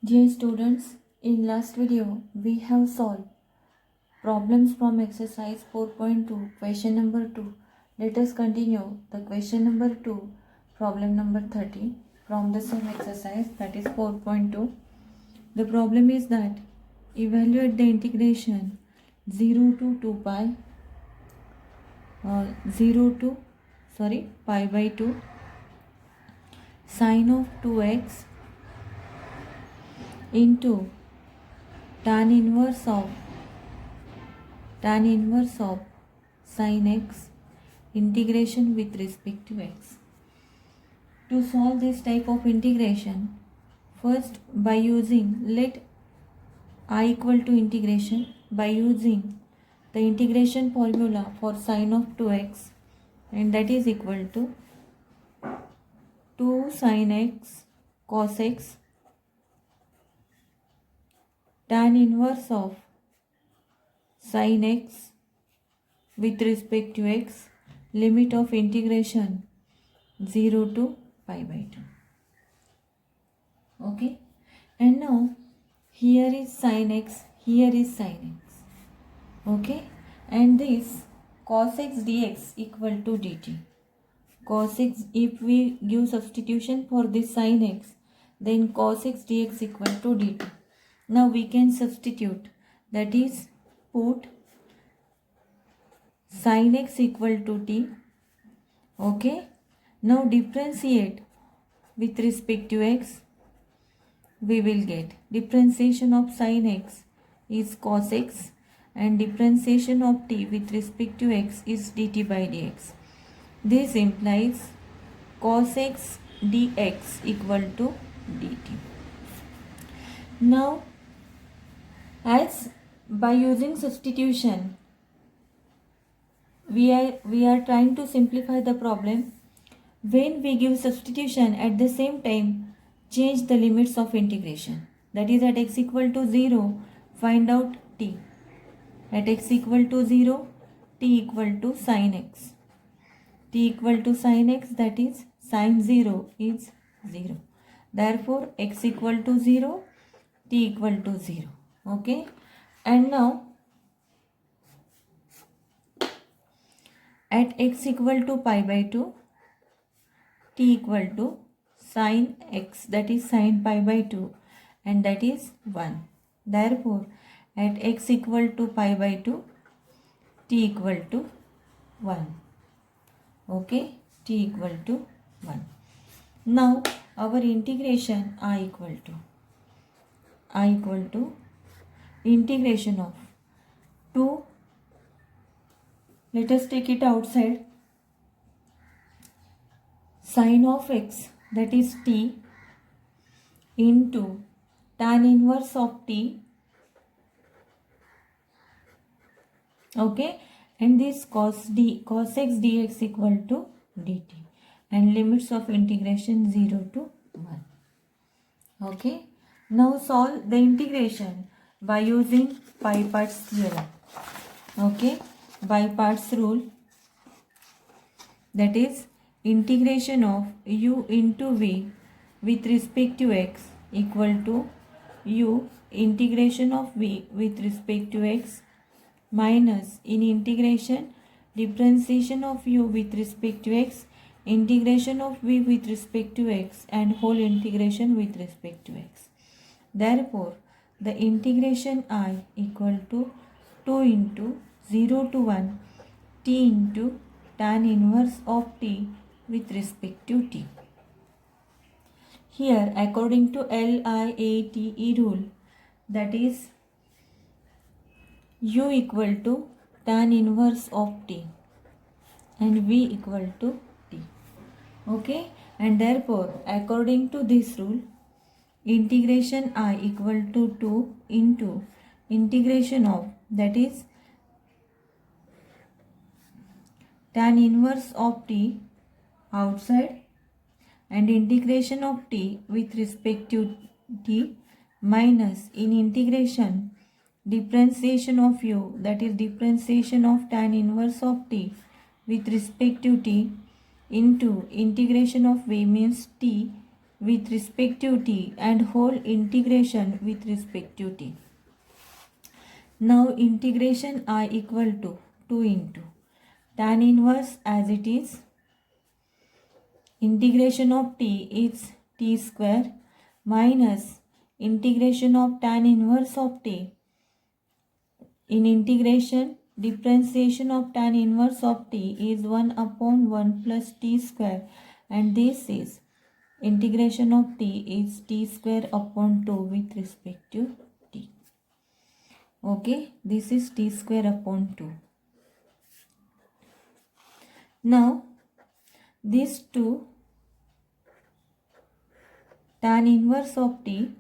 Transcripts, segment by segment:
Dear students, in last video we have solved problems from exercise 4.2 question number 2. Let us continue the question number 2 problem number 30 from the same exercise, that is 4.2. The problem is that evaluate the integration 0 to 2 pi 0 to pi by 2 sine of 2x into tan inverse of sin x integration with respect to x. To solve this type of integration, first by using let I equal to integration by using the integration formula for sin of 2x, and that is equal to 2 sin x cos x tan inverse of sin x with respect to x, limit of integration 0 to pi by 2. Okay, and now here is sin x, here is sin x. Okay, and this cos x dx equal to dt. Cos x, if we give substitution for this sin x, then cos x dx equal to dt. Now we can substitute, that is put sin x equal to t. Okay, now differentiate with respect to x. We will get differentiation of sin x is cos x and differentiation of t with respect to x is dt by dx. This implies cos x dx equal to dt. Now, as by using substitution, we are trying to simplify the problem. When we give substitution, at the same time change the limits of integration. That is, at x equal to 0, find out t. At x equal to 0, t equal to sin x. T equal to sin x, that is sin 0 is 0. Therefore, x equal to 0, t equal to 0. Okay, and now at x equal to pi by 2, t equal to sin x, that is sin pi by 2, and that is 1. Therefore, at x equal to pi by 2, t equal to 1. Okay, t equal to 1. Now, our integration I equal to integration of 2, let us take it outside, sin of x, that is t, into tan inverse of t. Okay, and this cos x dx equal to dt, and limits of integration 0 to 1. Okay, now solve the integration by using pi parts theorem. Okay, by parts rule, that is integration of u into v with respect to x equal to u integration of v with respect to x minus in integration differentiation of u with respect to x integration of v with respect to x and whole integration with respect to x. Therefore, the integration I equal to 2 into 0 to 1 t into tan inverse of t with respect to t. Here, according to LIATE rule, that is u equal to tan inverse of t and v equal to t. Okay, and therefore according to this rule, integration I equal to 2 into integration of, that is tan inverse of t outside and integration of t with respect to t minus in integration differentiation of u, that is differentiation of tan inverse of t with respect to t into integration of v means t with respect to t and whole integration with respect to t. Now integration I equal to 2 into tan inverse as it is. Integration of t is t square minus integration of tan inverse of t. In integration, differentiation of tan inverse of t is 1 upon 1 plus t square, and this is integration of t is t square upon 2 with respect to t. Okay, this is t square upon 2. Now these two tan inverse of t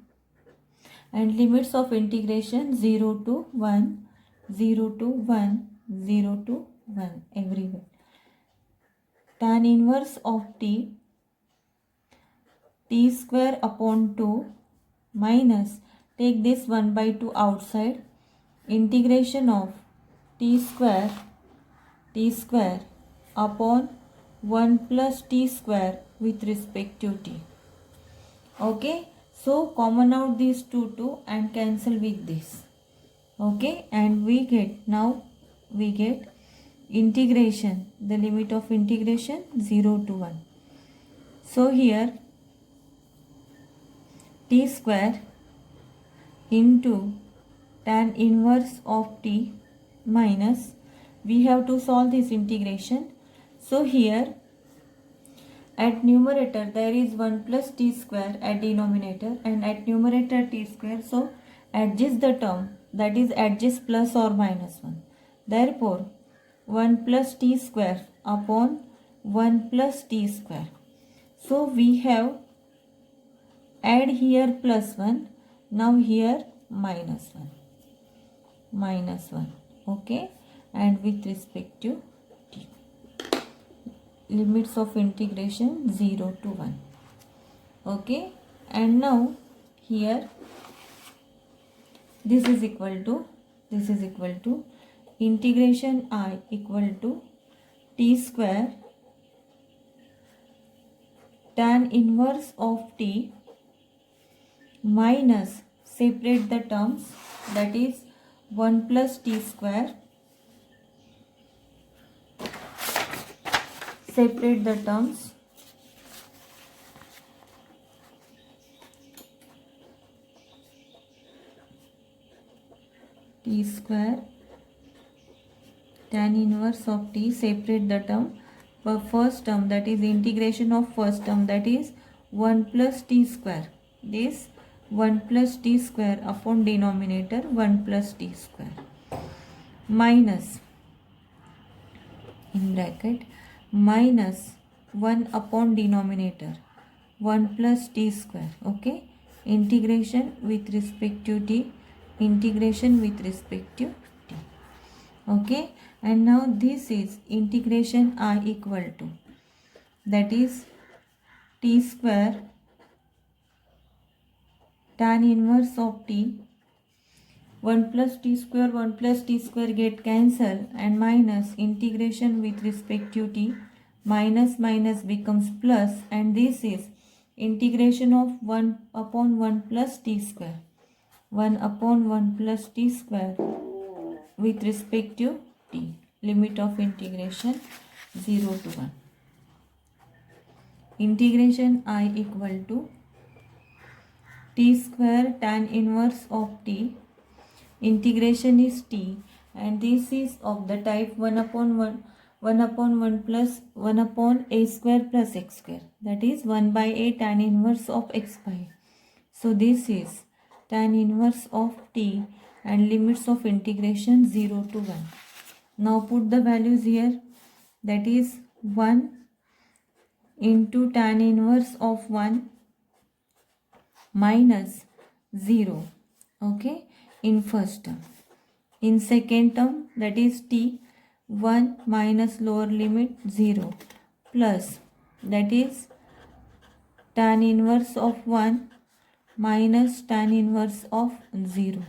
and limits of integration 0 to 1, 0 to 1, 0 to 1 everywhere. Tan inverse of t square upon 2 minus, take this 1 by 2 outside, integration of t square upon 1 plus t square with respect to t. Okay, so common out these two and cancel with this. Okay, and we get integration, the limit of integration 0 to 1. So here t square into tan inverse of t minus, we have to solve this integration. So here at numerator there is 1 plus t square at denominator, and at numerator t square, so adjust the term, that is adjust plus or minus 1. Therefore 1 plus t square upon 1 plus t square. So we have add here plus 1, now here minus 1. Okay, and with respect to t, limits of integration 0 to 1. Okay, and now here this is equal to integration I equal to t square tan inverse of t minus, separate the terms, that is 1 plus t square, separate the terms, t square tan inverse of t, separate the term. For first term, that is integration of first term, that is 1 plus t square, this 1 plus t square upon denominator 1 plus t square, minus, in bracket, minus 1 upon denominator 1 plus t square. Okay, integration with respect to t, integration with respect to t. Okay, and now this is integration I equal to, that is t square tan inverse of t, 1 plus t square get cancelled, and minus integration with respect to t, minus becomes plus, and this is integration of 1 upon 1 plus t square, 1 upon 1 plus t square with respect to t, limit of integration 0 to 1. Integration I equal to t square tan inverse of t, integration is t, and this is of the type 1 upon 1 plus 1 upon a square plus x square, that is 1 by a tan inverse of x pi. So this is tan inverse of t and limits of integration 0 to 1. Now put the values here, that is 1 into tan inverse of 1 minus 0. Okay, in first term. In second term, that is t, 1 minus lower limit 0 plus, that is tan inverse of 1 minus tan inverse of 0,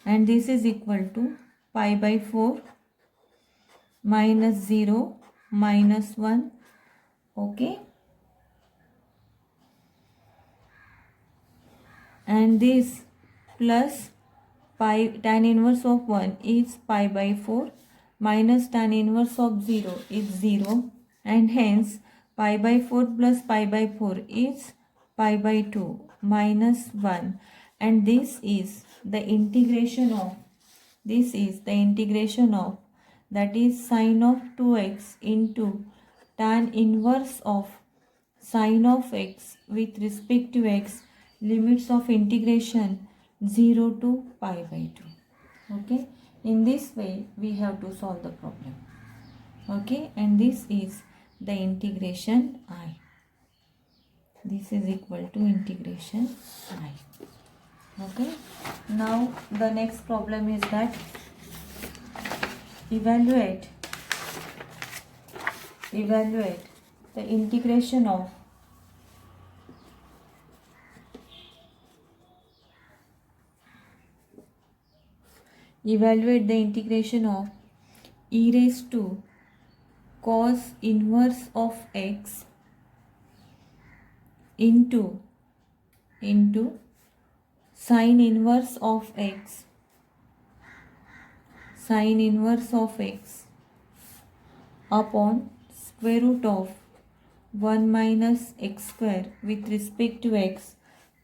and this is equal to pi by 4 minus 0 minus 1. Okay, and this plus pi tan inverse of 1 is pi by 4 minus tan inverse of 0 is 0, and hence pi by 4 plus pi by 4 is pi by 2 minus 1, and this is the integration of that is sine of 2x into tan inverse of sine of x with respect to x, limits of integration 0 to pi by 2. Okay, in this way we have to solve the problem. Okay, and this is the integration I. This is equal to integration I. Okay, now the next problem is that evaluate the integration of e raised to cos inverse of x into sine inverse of x upon square root of 1 minus x square with respect to x,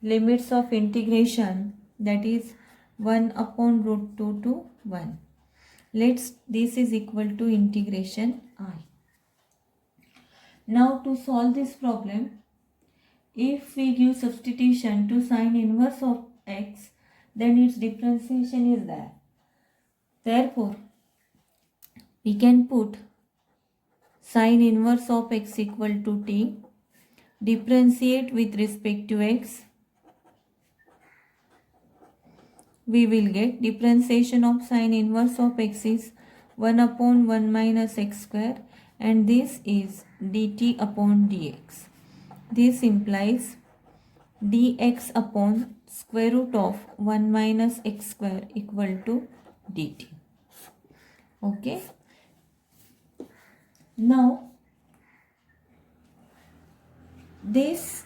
limits of integration that is 1 upon root 2 to 1. This is equal to integration I. Now to solve this problem, if we give substitution to sine inverse of x, then its differentiation is there. Therefore, we can put sine inverse of x equal to t, differentiate with respect to x. We will get differentiation of sine inverse of x is 1 upon 1 minus x square, and this is dt upon dx. This implies dx upon square root of 1 minus x square equal to dt. Okay. Now this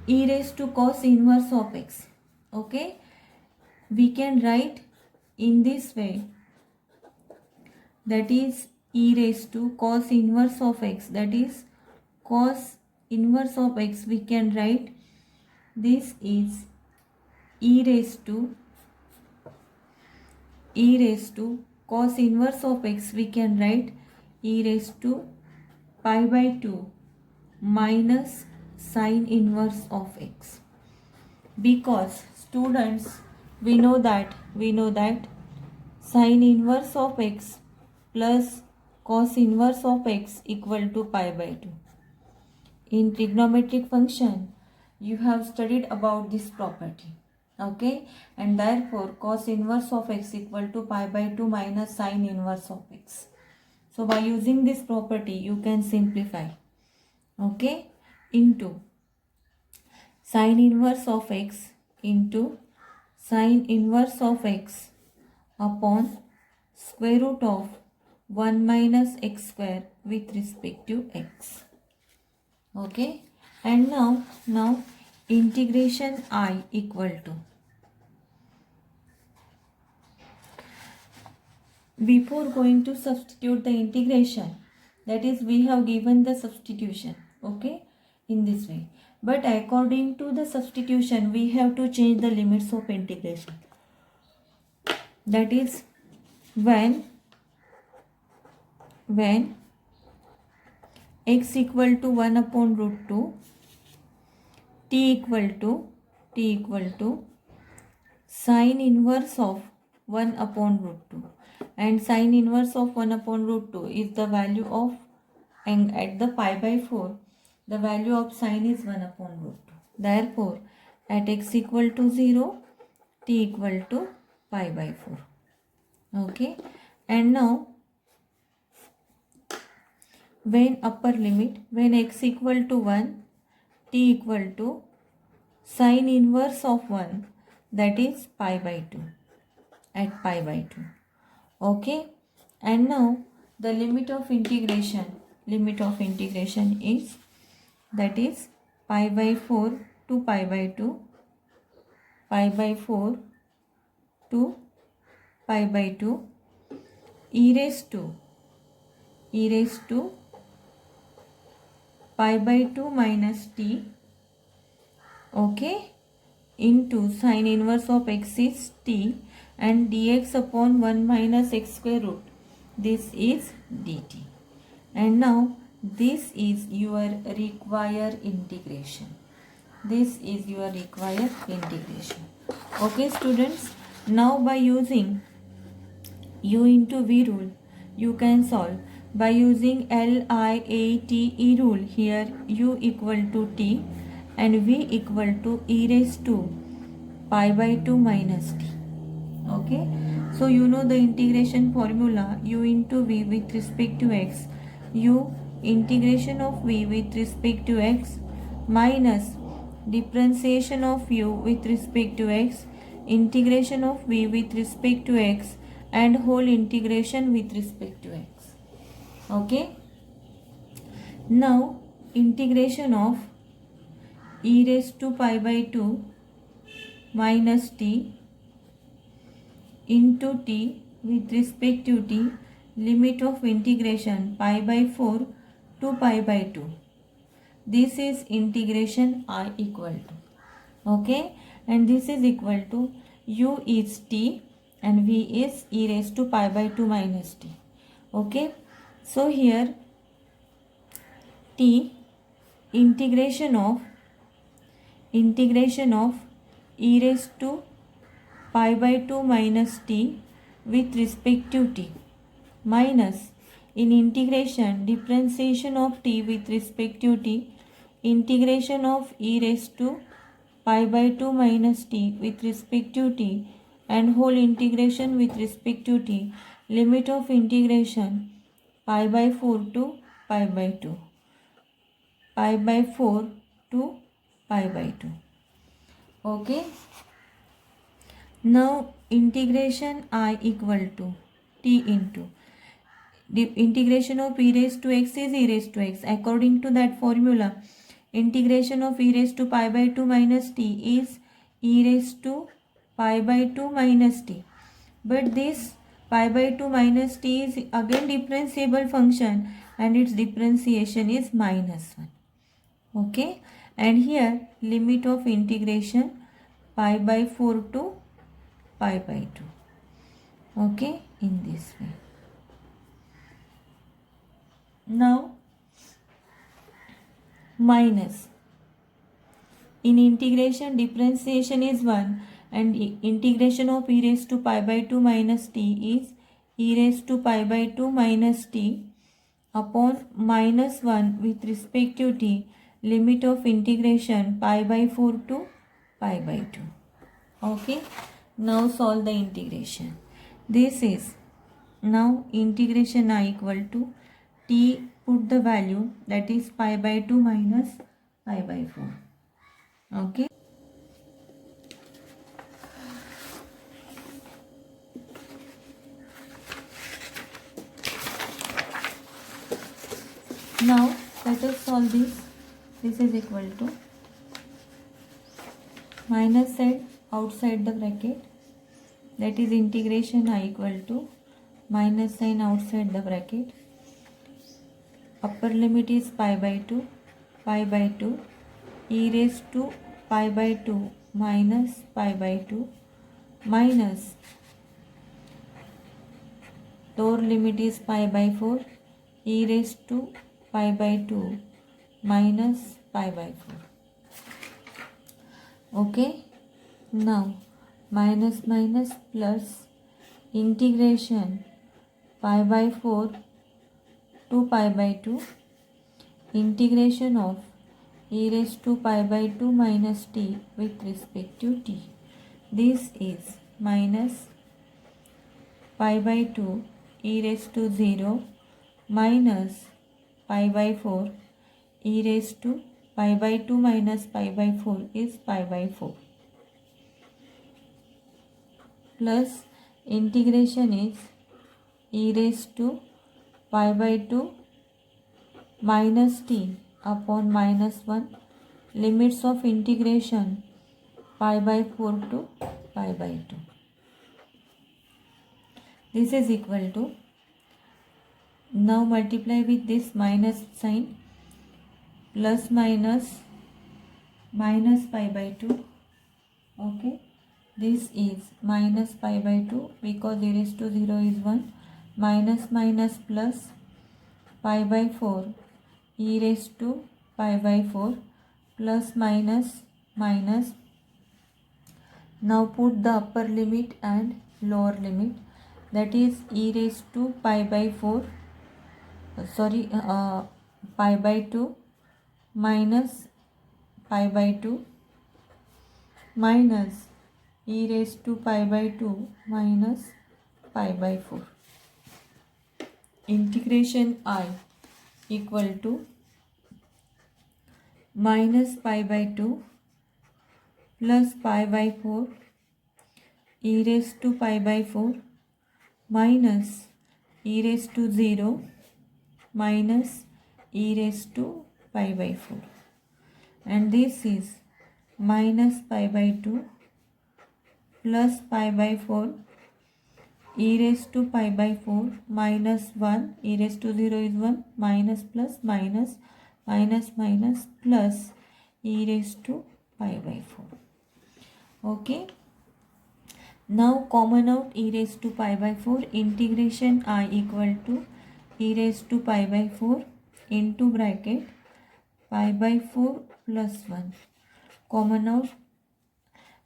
e raised to cos inverse of x, okay, we can write in this way, that is e raised to cos inverse of x, that is cos inverse of x, we can write this is e raised to cos inverse of x, we can write e raised to pi by 2 minus sine inverse of x, because students, we know that sine inverse of x plus cos inverse of x equal to pi by 2. In trigonometric function you have studied about this property. Okay, and therefore cos inverse of x equal to pi by 2 minus sine inverse of x. So by using this property you can simplify. Okay, into sine inverse of x into sine inverse of x upon square root of 1 minus x square with respect to x. Okay, and now integration I equal to, before going to substitute the integration, that is we have given the substitution, okay, in this way, but according to the substitution we have to change the limits of integration. That is when x equal to 1 upon root 2, t equal to sine inverse of 1 upon root 2, and sine inverse of 1 upon root 2 is the value of, and at the pi by 4 the value of sine is 1 upon root 2. Therefore at x equal to 0, t equal to pi by 4. Okay, and now when upper limit, when x equal to 1, t equal to sine inverse of 1, that is pi by 2, at pi by 2. Okay, and now the limit of integration is, that is pi by 4 to pi by 2 pi by 4 to pi by 2 e raised to pi by 2 minus t, okay, into sine inverse of x is t and dx upon 1 minus x square root. This is dt. And now this is your required integration. This is your required integration. Okay students, now by using u into v rule, you can solve by using LIATE rule. Here u equal to t and v equal to e raised to pi by 2 minus t. Okay, so you know the integration formula, u into v with respect to x, u integration of v with respect to x minus differentiation of u with respect to x, integration of v with respect to x and whole integration with respect to x. Okay, now integration of e raised to pi by 2 minus t into t with respect to t, limit of integration pi by 4 to pi by 2. This is integration I equal to, okay, and this is equal to u is t and v is e raised to pi by 2 minus t. Okay, so here t integration of e raised to pi by 2 minus t with respect to t minus in integration differentiation of t with respect to t, integration of e raised to pi by 2 minus t with respect to t and whole integration with respect to t, limit of integration pi by 4 to pi by 2, pi by 4 to pi by 2. Okay, now integration I equal to t into the integration of e raised to x is e raised to x. According to that formula, integration of e raised to pi by 2 minus t is e raised to pi by 2 minus t. But this pi by 2 minus t is again differentiable function and its differentiation is minus 1. Okay, and here limit of integration pi by 4 to pi by 2. Okay, in this way. Now minus in integration differentiation is 1 and integration of e raised to pi by 2 minus t is e raised to pi by 2 minus t upon minus 1 with respect to t, limit of integration pi by 4 to pi by 2. Okay, now solve the integration. This is now integration I equal to t, put the value, that is pi by 2 minus pi by 4. Okay, now let us solve this. This is equal to minus side outside the bracket, that is integration I equal to minus sign outside the bracket, upper limit is pi by 2, e raised to pi by 2 minus pi by 2 minus lower limit is pi by 4, e raised to pi by 2 minus pi by 4. Okay, now minus minus plus integration pi by 4 to pi by 2, integration of e raised to pi by 2 minus t with respect to t. This is minus pi by 2 e raised to 0 minus pi by 4 e raised to pi by 2 minus pi by 4 is pi by 4 plus integration is e raised to pi by 2 minus t upon minus 1, limits of integration pi by 4 to pi by 2. This is equal to, now multiply with this minus sign, plus minus pi by 2. Okay, this is minus pi by 2 because e raised to 0 is 1, minus minus plus pi by 4 e raised to pi by 4, plus minus minus. Now put the upper limit and lower limit, that is e raised to pi by 4, pi by 2 minus pi by 2 minus e raised to pi by 2 minus pi by 4. Integration I equal to minus pi by 2 plus pi by 4 e raised to pi by 4 minus e raised to 0 minus e raised to pi by 4, and this is minus pi by 2 plus pi by 4 e raised to pi by 4 minus 1, e raised to 0 is 1, minus plus minus minus minus plus e raised to pi by 4. Okay, now common out e raised to pi by 4. Integration I equal to e raised to pi by 4 into bracket pi by 4 plus 1. Common out,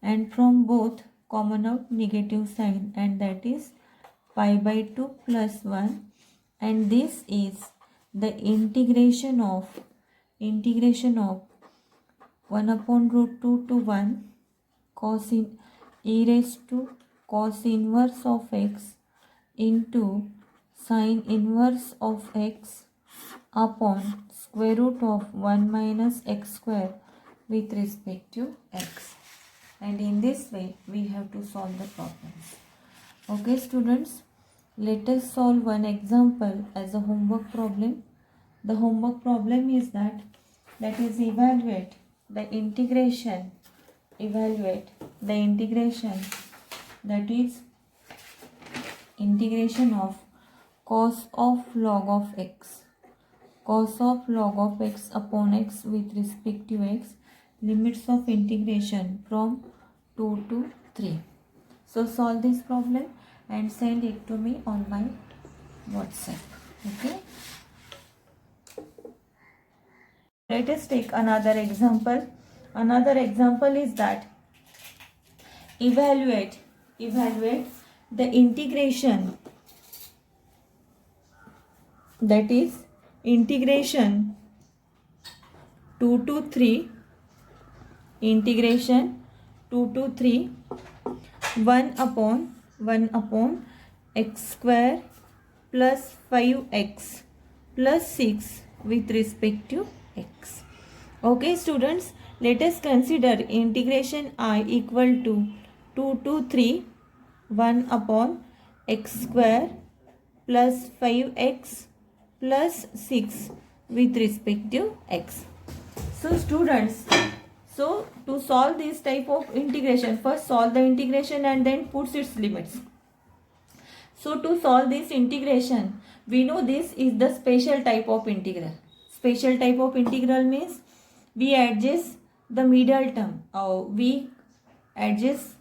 and from both common out negative sign, and that is pi by 2 plus 1, and this is the integration of 1 upon root 2 to 1 cos e raised to cos inverse of x into sin inverse of x upon square root of 1 minus x square with respect to x. And in this way we have to solve the problems. Okay students, let us solve one example as a homework problem. The homework problem is that is evaluate the integration, that is integration of cos of log of x upon x with respect to x, limits of integration from 2 to 3. So solve this problem and send it to me on my WhatsApp. Okay, let us take another example. Another example is that evaluate the integration, that is integration 2 to 3, integration 2 to 3, 1 upon x square plus 5x plus 6 with respect to x. Okay students, let us consider integration I equal to 2 to 3, 1 upon x square plus 5x plus 6 with respect to x. So students, so to solve this type of integration, first solve the integration and then put its limits. So to solve this integration, we know this is the special type of integral. Special type of integral means we adjust the middle term. We adjust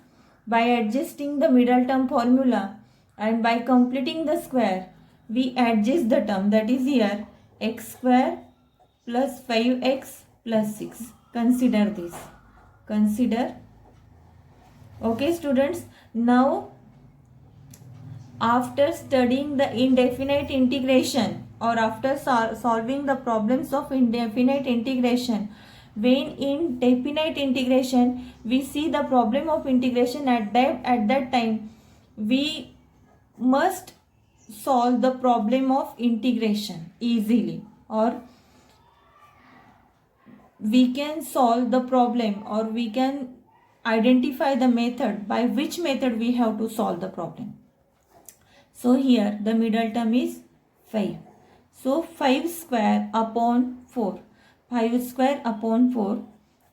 by adjusting the middle term formula, and by completing the square we adjust the term, that is here x square plus 5x plus 6. Consider this. Okay students, now after studying the indefinite integration, or after solving the problems of indefinite integration, when in definite integration we see the problem of integration, at that time we must solve the problem of integration easily, or we can solve the problem, or we can identify the method by which method we have to solve the problem. So here the middle term is 5. So 5 square upon 4. 5 square upon 4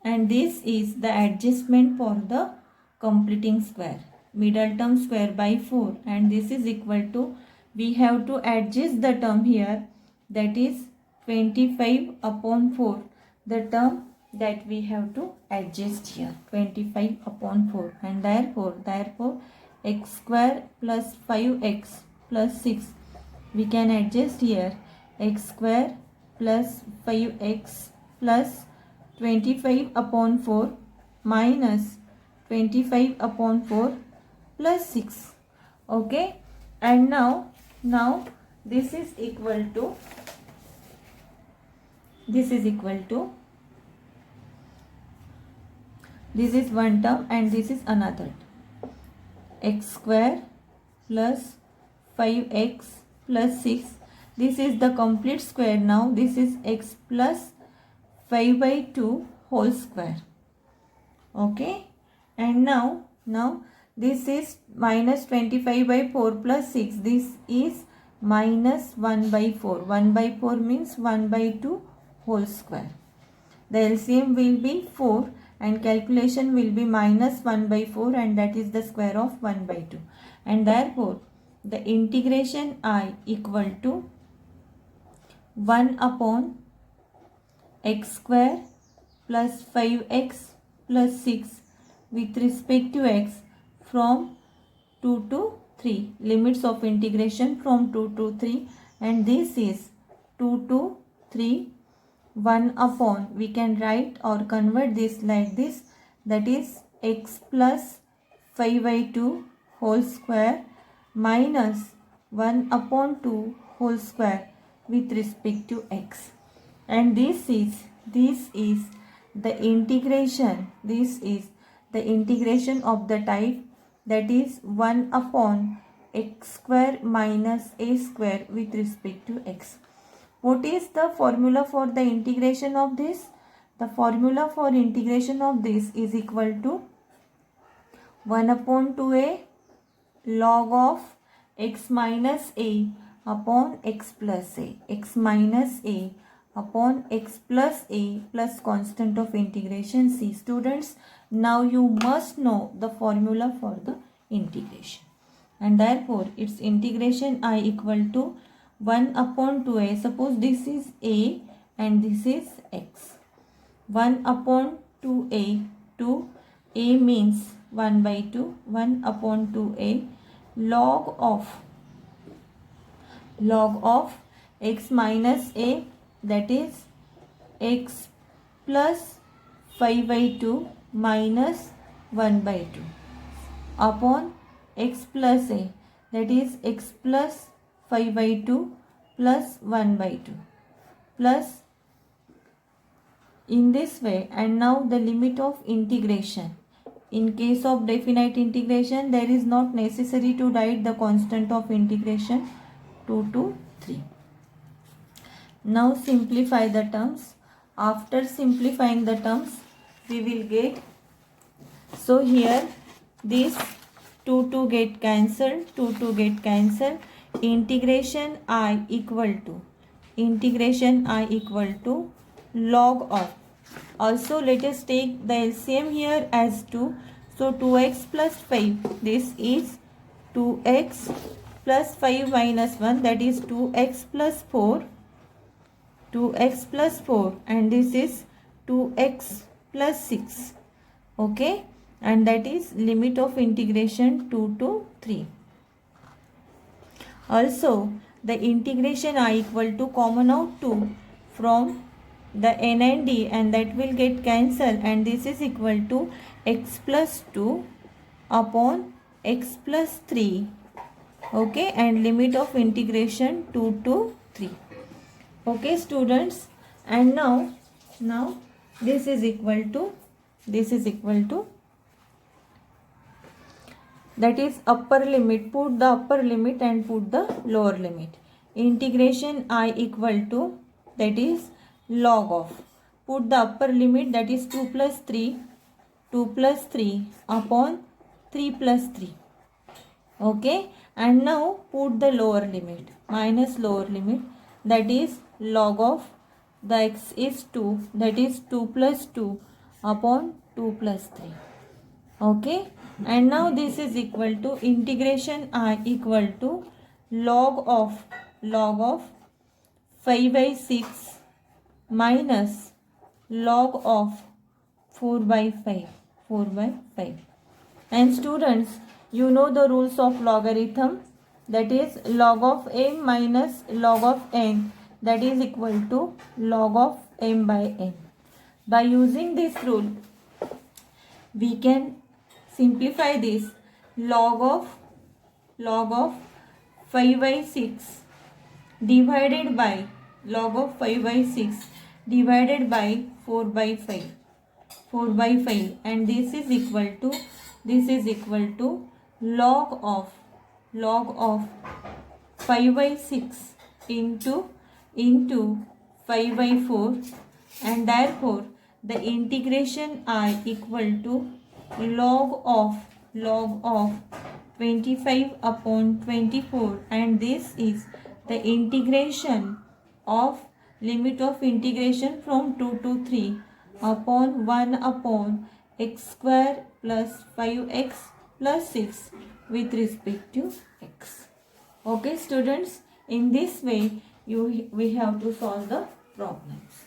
and this is the adjustment for the completing square. Middle term square by 4, and this is equal to, we have to adjust the term here, that is 25 upon 4, the term that we have to adjust here, 25 upon 4, and therefore x square plus 5x plus 6, we can adjust here, x square plus 5x plus 25 upon 4 minus 25 upon 4 plus 6. Okay, and now this is equal to this is one term and this is another, x square plus 5x plus 6, this is the complete square. Now this is x plus 5 by 2 whole square. Okay, and now this is minus 25 by 4 plus 6, this is minus 1 by 4. 1 by 4 means 1 by 2 whole square. The LCM will be 4 and calculation will be minus 1 by 4, and that is the square of 1 by 2. And therefore the integration I equal to 1 upon x square plus 5x plus 6 with respect to x from 2 to 3, limits of integration from 2 to 3, and this is 2 to 3, 1 upon, we can write or convert this like this, that is x plus 5 by 2 whole square minus 1 upon 2 whole square with respect to x, and this is the integration, this is the integration of the type, that is 1 upon x square minus a square with respect to x. What is the formula for the integration of this? The formula for integration of this is equal to 1 upon 2a log of x minus a upon x plus a, x minus a upon x plus a plus constant of integration c. Students, now you must know the formula for the integration, and therefore its integration I equal to 1 upon 2a. Suppose this is a and this is x. 1 upon 2a, 2a means 1 by 2, 1 upon 2a log of x minus a, that is x plus 5 by 2 minus 1 by 2 upon x plus a, that is x plus 5 by 2 plus 1 by 2 plus in this way. And now the limit of integration. In case of definite integration, there is not necessary to write the constant of integration 2 to 3. Now simplify the terms. After simplifying the terms, we will get, so here this 2 get cancelled, 2 get cancelled. Integration I equal to log of, also let us take the LCM here as 2, so 2x plus 5, this is 2x plus 5 minus 1, that is 2x plus 4, 2x plus 4, and this is 2x plus 6. Okay, and that is limit of integration 2 to 3. Also the integration I equal to common out 2 from the n and d, and that will get cancelled, and this is equal to x plus 2 upon x plus 3. Okay, and limit of integration 2 to 3. Okay students, and now this is equal to that is upper limit. Put the upper limit and put the lower limit. Integration I equal to, that is log of, put the upper limit, that is 2 plus 3 upon 3 plus 3. Okay, and now put the lower limit, minus lower limit, that is log of the x is 2, that is 2 plus 2 upon 2 plus 3. Okay, and now this is equal to integration I equal to log of 5 by 6 minus log of 4 by 5. And students, you know the rules of logarithm, that is log of m minus log of n, that is equal to log of m by n. By using this rule, we can simplify this. Log of 5 by 6 divided by log of 5 by 6 divided by 4 by 5, and this is equal to log of 5 by 6 into 5 by 4, and therefore the integration I equal to log of 25 upon 24, and this is the integration of limit of integration from 2 to 3 upon 1 upon x square plus 5x plus 6 with respect to x. Okay students, in this way we have to solve the problems.